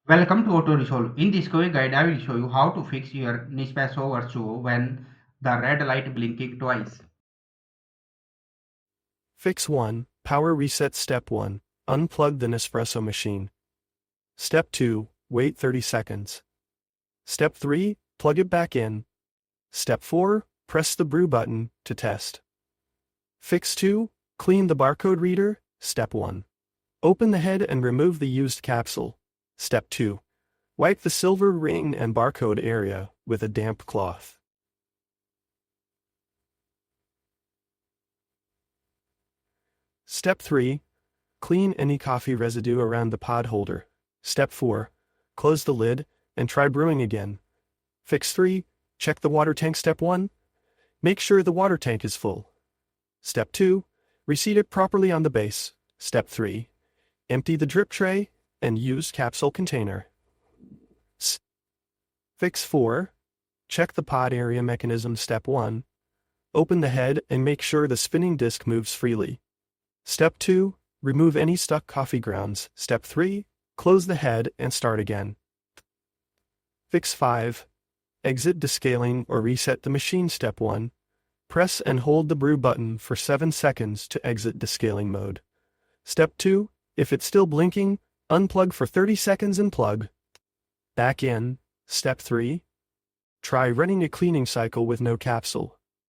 Welcome to Auto Resolve. In this quick guide, I will show you how to fix your Nespresso Vertuo when the red light blinking twice. Fix 1. Power reset. Step 1. Unplug the Nespresso machine. Step 2. Wait 30 seconds. Step 3. Plug it back in. Step 4. Press the brew button to test. Fix 2. Clean the barcode reader. Step 1. Open the head and remove the used capsule. Step 2. Wipe the silver ring and barcode area with a damp cloth. Step 3. Clean any coffee residue around the pod holder. Step 4. Close the lid and try brewing again. Fix 3. Check the water tank. Step 1. Make sure the water tank is full. Step 2. Reseat it properly on the base. Step 3. Empty the drip tray and used capsule container. Fix 4. Check the pod area mechanism. Step 1. Open the head and make sure the spinning disc moves freely. Step 2. Remove any stuck coffee grounds. Step 3. Close the head and start again. Fix 5. Exit descaling or reset the machine. Step 1. Press and hold the brew button for 7 seconds to exit descaling mode. Step 2. If it's still blinking, unplug for 30 seconds and plug back in. Step 3. Try running a cleaning cycle with no capsule.